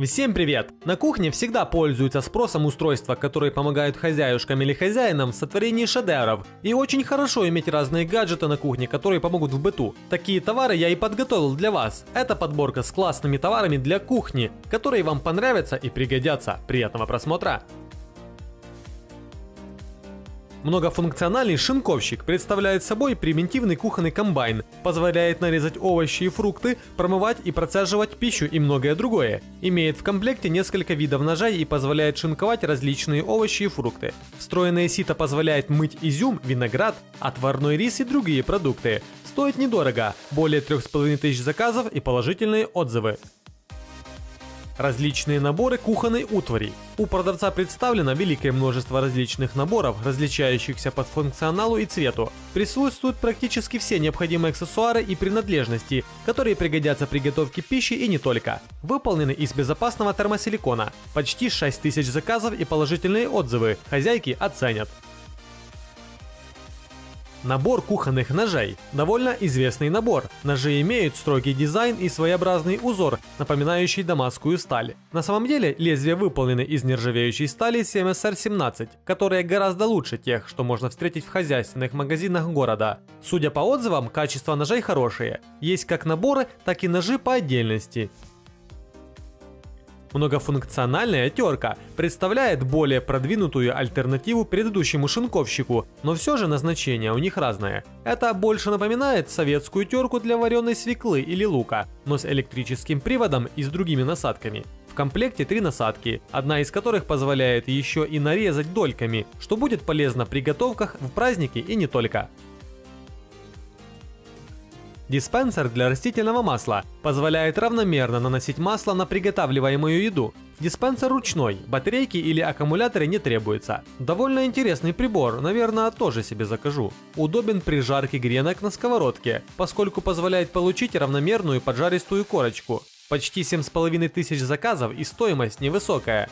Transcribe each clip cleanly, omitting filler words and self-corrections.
Всем привет! На кухне всегда пользуются спросом устройства, которые помогают хозяюшкам или хозяинам в сотворении шедевров. И очень хорошо иметь разные гаджеты на кухне, которые помогут в быту. Такие товары я и подготовил для вас. Это подборка с классными товарами для кухни, которые вам понравятся и пригодятся. Приятного просмотра! Многофункциональный шинковщик представляет собой примитивный кухонный комбайн, позволяет нарезать овощи и фрукты, промывать и процеживать пищу и многое другое. Имеет в комплекте несколько видов ножей и позволяет шинковать различные овощи и фрукты. Встроенное сито позволяет мыть изюм, виноград, отварной рис и другие продукты. Стоит недорого, более 3500 заказов и положительные отзывы. Различные наборы кухонной утвари. У продавца представлено великое множество различных наборов, различающихся по функционалу и цвету. Присутствуют практически все необходимые аксессуары и принадлежности, которые пригодятся при готовке пищи и не только. Выполнены из безопасного термосиликона. Почти 6000 заказов и положительные отзывы. Хозяйки оценят. Набор кухонных ножей. Довольно известный набор. Ножи имеют строгий дизайн и своеобразный узор, напоминающий дамасскую сталь. На самом деле лезвия выполнены из нержавеющей стали CMSR-17, которая гораздо лучше тех, что можно встретить в хозяйственных магазинах города. Судя по отзывам, качество ножей хорошее. Есть как наборы, так и ножи по отдельности. Многофункциональная терка представляет более продвинутую альтернативу предыдущему шинковщику, но все же назначение у них разное. Это больше напоминает советскую терку для вареной свеклы или лука, но с электрическим приводом и с другими насадками. В комплекте 3 насадки, одна из которых позволяет еще и нарезать дольками, что будет полезно при готовках в праздники и не только. Диспенсер для растительного масла позволяет равномерно наносить масло на приготавливаемую еду. Диспенсер ручной, батарейки или аккумуляторы не требуется. Довольно интересный прибор, наверное, тоже себе закажу. Удобен при жарке гренок на сковородке, поскольку позволяет получить равномерную поджаристую корочку. Почти 7500 заказов и стоимость невысокая.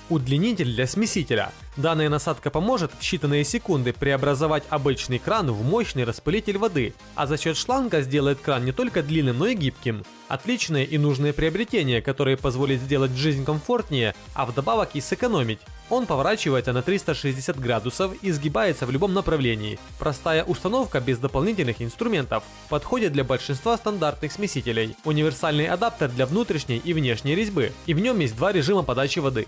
Удлинитель для смесителя. Данная насадка поможет в считанные секунды преобразовать обычный кран в мощный распылитель воды, а за счет шланга сделает кран не только длинным, но и гибким. Отличное и нужное приобретение, которое позволит сделать жизнь комфортнее, а вдобавок и сэкономить. Он поворачивается на 360 градусов и сгибается в любом направлении. Простая установка без дополнительных инструментов. Подходит для большинства стандартных смесителей. Универсальный адаптер для внутренней и внешней резьбы. И в нем есть 2 режима подачи воды.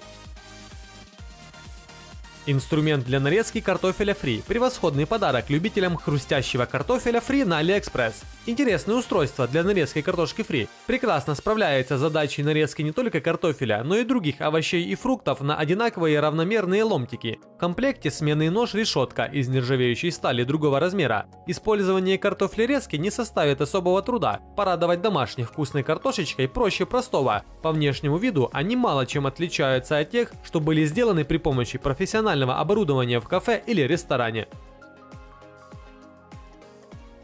Инструмент для нарезки картофеля фри. Превосходный подарок любителям хрустящего картофеля фри на AliExpress. Интересное устройство для нарезки картошки фри. Прекрасно справляется с задачей нарезки не только картофеля, но и других овощей и фруктов на одинаковые равномерные ломтики. В комплекте сменный нож-решетка из нержавеющей стали другого размера. Использование картофлерезки не составит особого труда. Порадовать домашних вкусной картошечкой проще простого. По внешнему виду они мало чем отличаются от тех, что были сделаны при помощи профессионального оборудования в кафе или ресторане.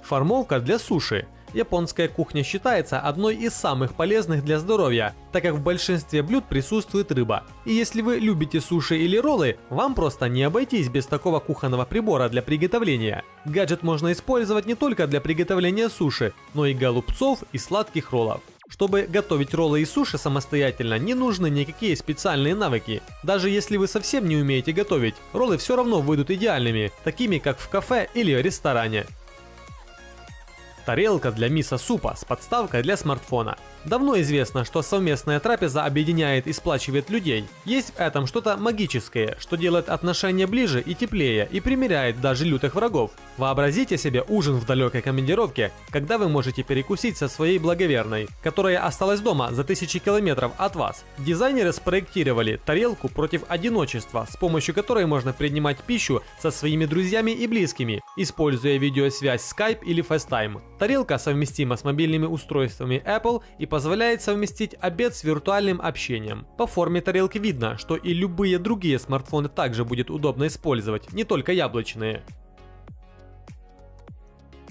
Формовка для суши. Японская кухня считается одной из самых полезных для здоровья, так как в большинстве блюд присутствует рыба. И если вы любите суши или роллы, вам просто не обойтись без такого кухонного прибора для приготовления. Гаджет можно использовать не только для приготовления суши, но и голубцов и сладких роллов. Чтобы готовить роллы и суши самостоятельно, не нужны никакие специальные навыки. Даже если вы совсем не умеете готовить, роллы все равно выйдут идеальными, такими как в кафе или ресторане. Тарелка для мисо-супа с подставкой для смартфона. Давно известно, что совместная трапеза объединяет и сплачивает людей. Есть в этом что-то магическое, что делает отношения ближе и теплее и примиряет даже лютых врагов. Вообразите себе ужин в далекой командировке, когда вы можете перекусить со своей благоверной, которая осталась дома за 1000 километров от вас. Дизайнеры спроектировали тарелку против одиночества, с помощью которой можно принимать пищу со своими друзьями и близкими, используя видеосвязь Skype или FaceTime. Тарелка совместима с мобильными устройствами Apple и позволяет совместить обед с виртуальным общением. По форме тарелки видно, что и любые другие смартфоны также будет удобно использовать, не только яблочные.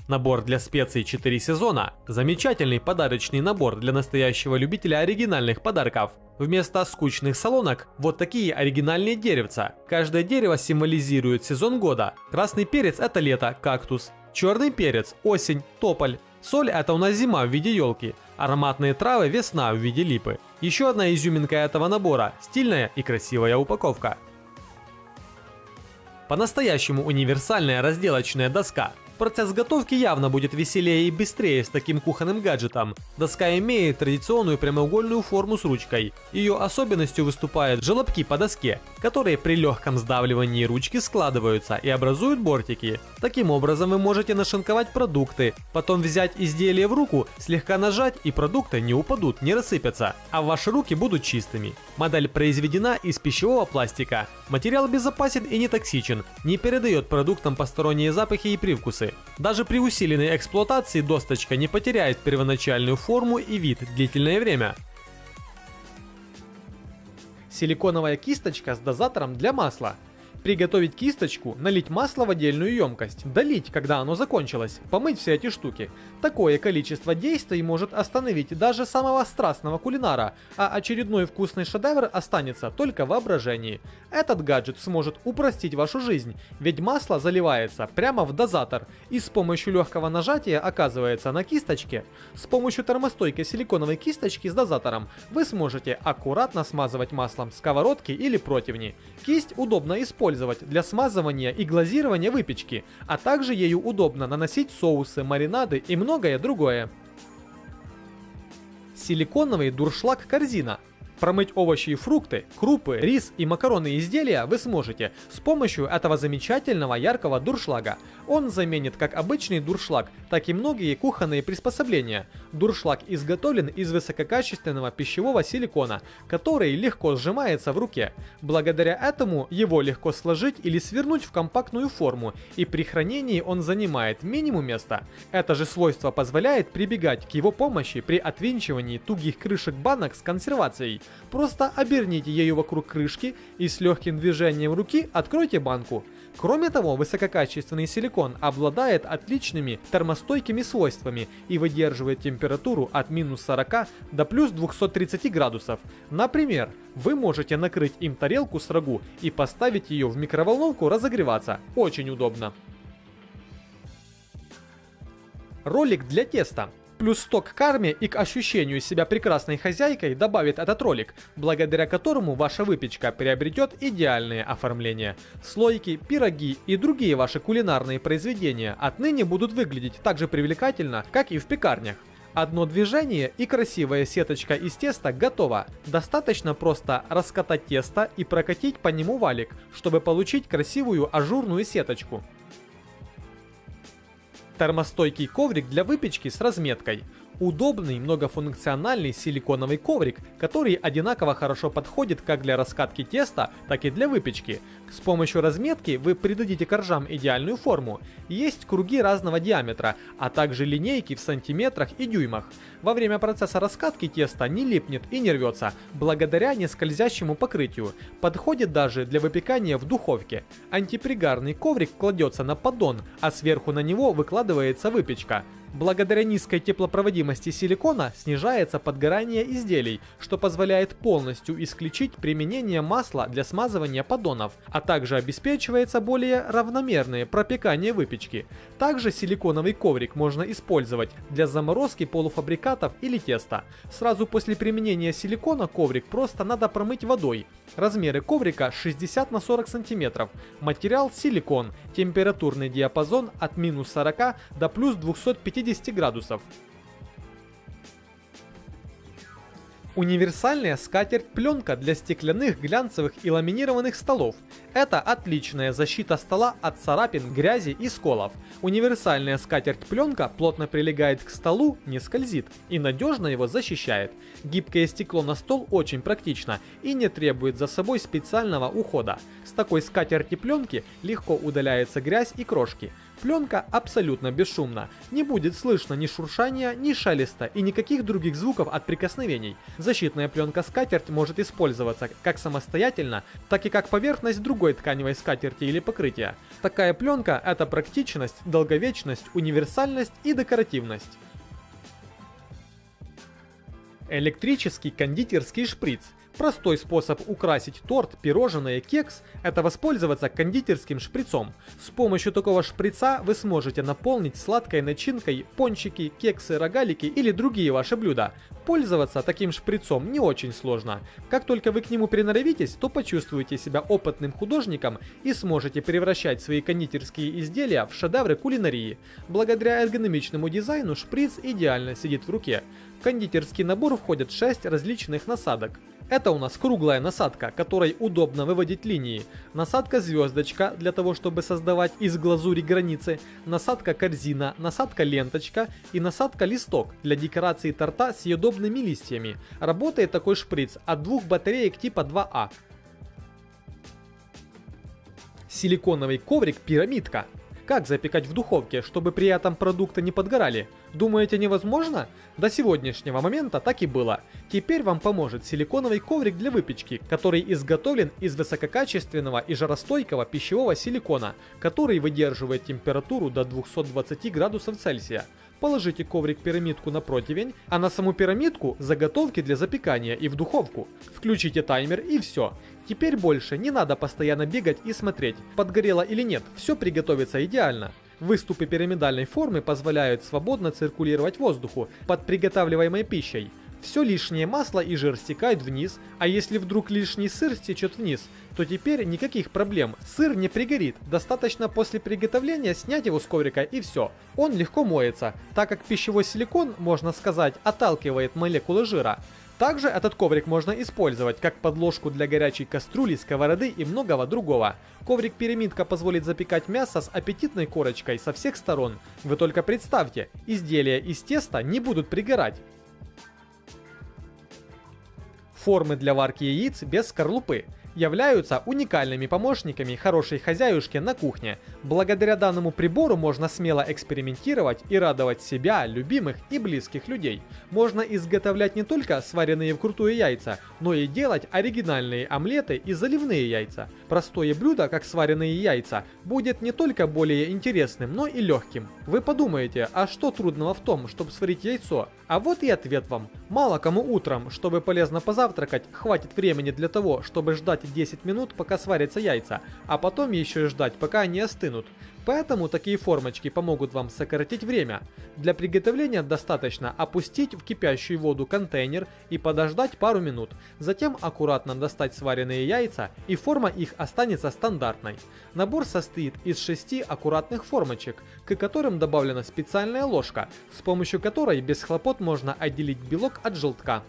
Набор для специй 4 сезона – замечательный подарочный набор для настоящего любителя оригинальных подарков. Вместо скучных солонок вот такие оригинальные деревца. Каждое дерево символизирует сезон года. Красный перец – это лето, кактус. Черный перец – осень, тополь. Соль — это у нас зима в виде елки, ароматные травы — весна в виде липы. Еще одна изюминка этого набора — стильная и красивая упаковка. По-настоящему универсальная разделочная доска. Процесс готовки явно будет веселее и быстрее с таким кухонным гаджетом. Доска имеет традиционную прямоугольную форму с ручкой. Ее особенностью выступают желобки по доске, которые при легком сдавливании ручки складываются и образуют бортики. Таким образом вы можете нашинковать продукты, потом взять изделие в руку, слегка нажать, и продукты не упадут, не рассыпятся, а ваши руки будут чистыми. Модель произведена из пищевого пластика. Материал безопасен и не токсичен, не передает продуктам посторонние запахи и привкусы. Даже при усиленной эксплуатации досточка не потеряет первоначальную форму и вид длительное время. Силиконовая кисточка с дозатором для масла. Приготовить кисточку, налить масло в отдельную емкость, долить, когда оно закончилось, помыть все эти штуки. Такое количество действий может остановить даже самого страстного кулинара, а очередной вкусный шедевр останется только в воображении. Этот гаджет сможет упростить вашу жизнь, ведь масло заливается прямо в дозатор и с помощью легкого нажатия оказывается на кисточке. С помощью термостойкой силиконовой кисточки с дозатором вы сможете аккуратно смазывать маслом сковородки или противни. Кисть удобно использовать для смазывания и глазирования выпечки, а также ею удобно наносить соусы, маринады и многое другое. Силиконовый дуршлаг-корзина. Промыть овощи и фрукты, крупы, рис и макаронные изделия вы сможете с помощью этого замечательного яркого дуршлага. Он заменит как обычный дуршлаг, так и многие кухонные приспособления. Дуршлаг изготовлен из высококачественного пищевого силикона, который легко сжимается в руке. Благодаря этому его легко сложить или свернуть в компактную форму, и при хранении он занимает минимум места. Это же свойство позволяет прибегать к его помощи при отвинчивании тугих крышек банок с консервацией. Просто оберните ею вокруг крышки и с легким движением руки откройте банку. Кроме того, высококачественный силикон обладает отличными термостойкими свойствами и выдерживает температуру от минус 40 до плюс 230 градусов. Например, вы можете накрыть им тарелку с рагу и поставить ее в микроволновку разогреваться. Очень удобно. Ролик для теста. Плюс 100 к карме и к ощущению себя прекрасной хозяйкой добавит этот ролик, благодаря которому ваша выпечка приобретет идеальное оформление. Слойки, пироги и другие ваши кулинарные произведения отныне будут выглядеть так же привлекательно, как и в пекарнях. Одно движение и красивая сеточка из теста готова. Достаточно просто раскатать тесто и прокатить по нему валик, чтобы получить красивую ажурную сеточку. Термостойкий коврик для выпечки с разметкой. Удобный многофункциональный силиконовый коврик, который одинаково хорошо подходит как для раскатки теста, так и для выпечки. С помощью разметки вы придадите коржам идеальную форму. Есть круги разного диаметра, а также линейки в сантиметрах и дюймах. Во время процесса раскатки теста не липнет и не рвется, благодаря нескользящему покрытию. Подходит даже для выпекания в духовке. Антипригарный коврик кладется на поддон, а сверху на него выкладывается выпечка. Благодаря низкой теплопроводимости силикона снижается подгорание изделий, что позволяет полностью исключить применение масла для смазывания поддонов, а также обеспечивается более равномерное пропекание выпечки. Также силиконовый коврик можно использовать для заморозки полуфабрикатов или теста. Сразу после применения силикона коврик просто надо промыть водой. Размеры коврика 60 на 40 см. Материал силикон. Температурный диапазон от минус 40 до плюс 250 градусов. Универсальная скатерть-пленка для стеклянных, глянцевых и ламинированных столов. Это отличная защита стола от царапин, грязи и сколов. Универсальная скатерть-пленка плотно прилегает к столу, не скользит и надежно его защищает. Гибкое стекло на стол очень практично и не требует за собой специального ухода. С такой скатерти-пленки легко удаляется грязь и крошки. Пленка абсолютно бесшумна, не будет слышно ни шуршания, ни шелеста и никаких других звуков от прикосновений. Защитная пленка скатерть может использоваться как самостоятельно, так и как поверхность другой тканевой скатерти или покрытия. Такая пленка — это практичность, долговечность, универсальность и декоративность. Электрический кондитерский шприц. Простой способ украсить торт, пирожное, кекс – это воспользоваться кондитерским шприцом. С помощью такого шприца вы сможете наполнить сладкой начинкой пончики, кексы, рогалики или другие ваши блюда. Пользоваться таким шприцом не очень сложно. Как только вы к нему приноровитесь, то почувствуете себя опытным художником и сможете превращать свои кондитерские изделия в шедевры кулинарии. Благодаря эргономичному дизайну шприц идеально сидит в руке. В кондитерский набор входят 6 различных насадок. Это у нас круглая насадка, которой удобно выводить линии, насадка звездочка для того, чтобы создавать из глазури границы, насадка корзина, насадка ленточка и насадка листок для декорации торта с съедобными листьями. Работает такой шприц от 2 батареек типа 2А. Силиконовый коврик пирамидка. Как запекать в духовке, чтобы при этом продукты не подгорали? Думаете, невозможно? До сегодняшнего момента так и было. Теперь вам поможет силиконовый коврик для выпечки, который изготовлен из высококачественного и жаростойкого пищевого силикона, который выдерживает температуру до 220 градусов Цельсия. Положите коврик-пирамидку на противень, а на саму пирамидку заготовки для запекания и в духовку. Включите таймер и все. Теперь больше не надо постоянно бегать и смотреть, подгорело или нет, все приготовится идеально. Выступы пирамидальной формы позволяют свободно циркулировать воздуху под приготавливаемой пищей. Все лишнее масло и жир стекают вниз, а если вдруг лишний сыр стечет вниз, то теперь никаких проблем, сыр не пригорит, достаточно после приготовления снять его с коврика и все. Он легко моется, так как пищевой силикон, можно сказать, отталкивает молекулы жира. Также этот коврик можно использовать как подложку для горячей кастрюли, сковороды и многого другого. Коврик-пирамидка позволит запекать мясо с аппетитной корочкой со всех сторон. Вы только представьте, изделия из теста не будут пригорать. Формы для варки яиц без скорлупы являются уникальными помощниками хорошей хозяюшки на кухне. Благодаря данному прибору можно смело экспериментировать и радовать себя, любимых и близких людей. Можно изготовлять не только сваренные вкрутую яйца, но и делать оригинальные омлеты и заливные яйца. Простое блюдо, как сваренные яйца, будет не только более интересным, но и легким. Вы подумаете, а что трудного в том, чтобы сварить яйцо? А вот и ответ вам. Мало кому утром, чтобы полезно позавтракать, хватит времени для того, чтобы ждать 10 минут, пока сварятся яйца, а потом еще и ждать, пока они остынут. Поэтому такие формочки помогут вам сократить время. Для приготовления достаточно опустить в кипящую воду контейнер и подождать пару минут. Затем аккуратно достать сваренные яйца, и форма их останется стандартной. Набор состоит из 6 аккуратных формочек, к которым добавлена специальная ложка, с помощью которой без хлопот можно отделить белок от желтка.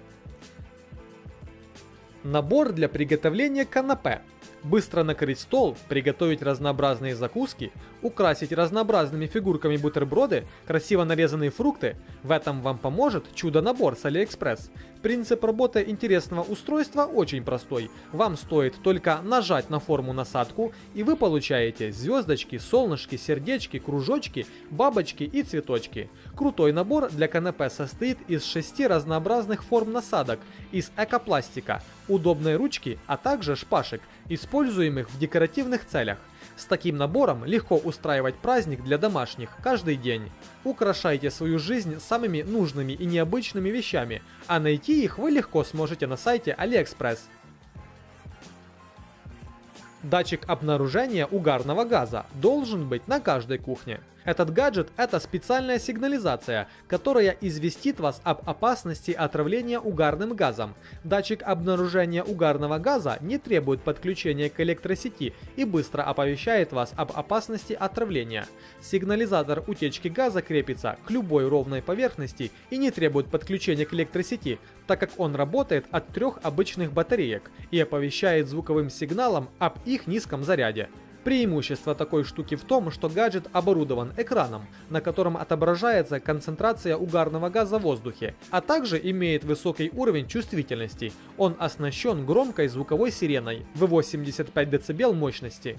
Набор для приготовления канапе. Быстро накрыть стол, приготовить разнообразные закуски, украсить разнообразными фигурками бутерброды, красиво нарезанные фрукты. В этом вам поможет чудо-набор с AliExpress. Принцип работы интересного устройства очень простой. Вам стоит только нажать на форму насадку, и вы получаете звездочки, солнышки, сердечки, кружочки, бабочки и цветочки. Крутой набор для канапе состоит из 6 разнообразных форм насадок из экопластика, удобной ручки, а также шпажек, используемых в декоративных целях. С таким набором легко устраивать праздник для домашних каждый день. Украшайте свою жизнь самыми нужными и необычными вещами, а найти их вы легко сможете на сайте AliExpress. Датчик обнаружения угарного газа должен быть на каждой кухне. Этот гаджет – это специальная сигнализация, которая известит вас об опасности отравления угарным газом. Датчик обнаружения угарного газа не требует подключения к электросети и быстро оповещает вас об опасности отравления. Сигнализатор утечки газа крепится к любой ровной поверхности и не требует подключения к электросети, так как он работает от 3 обычных батареек и оповещает звуковым сигналом об их низком заряде. Преимущество такой штуки в том, что гаджет оборудован экраном, на котором отображается концентрация угарного газа в воздухе, а также имеет высокий уровень чувствительности. Он оснащен громкой звуковой сиреной в 85 дБ мощности.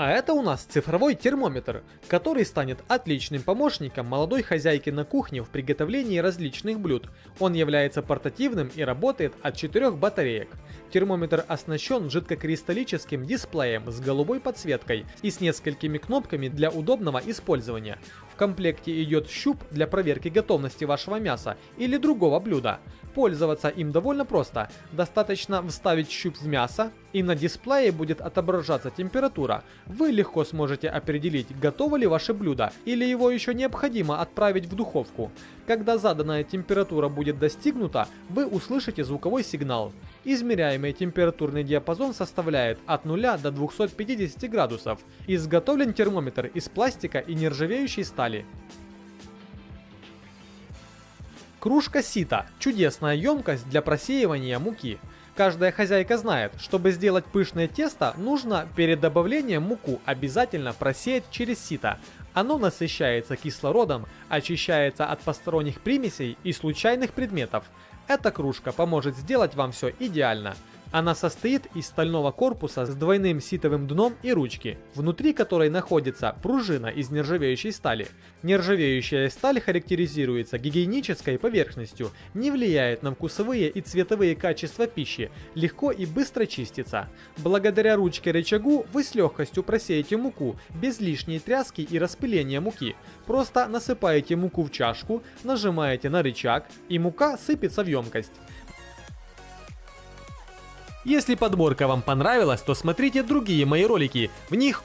А это у нас цифровой термометр, который станет отличным помощником молодой хозяйки на кухне в приготовлении различных блюд. Он является портативным и работает от 4 батареек. Термометр оснащен жидкокристаллическим дисплеем с голубой подсветкой и с несколькими кнопками для удобного использования. В комплекте идет щуп для проверки готовности вашего мяса или другого блюда. Пользоваться им довольно просто. Достаточно вставить щуп в мясо, и на дисплее будет отображаться температура. Вы легко сможете определить, готово ли ваше блюдо или его еще необходимо отправить в духовку. Когда заданная температура будет достигнута, вы услышите звуковой сигнал. Измеряемый температурный диапазон составляет от 0 до 250 градусов. Изготовлен термометр из пластика и нержавеющей стали. Кружка сито – чудесная емкость для просеивания муки. Каждая хозяйка знает, чтобы сделать пышное тесто, нужно перед добавлением муку обязательно просеять через сито. Оно насыщается кислородом, очищается от посторонних примесей и случайных предметов. Эта кружка поможет сделать вам все идеально. Она состоит из стального корпуса с двойным ситовым дном и ручки, внутри которой находится пружина из нержавеющей стали. Нержавеющая сталь характеризуется гигиенической поверхностью, не влияет на вкусовые и цветовые качества пищи, легко и быстро чистится. Благодаря ручке-рычагу вы с легкостью просеете муку, без лишней тряски и распыления муки. Просто насыпаете муку в чашку, нажимаете на рычаг, и мука сыпется в емкость. Если подборка вам понравилась, то смотрите другие мои ролики, в них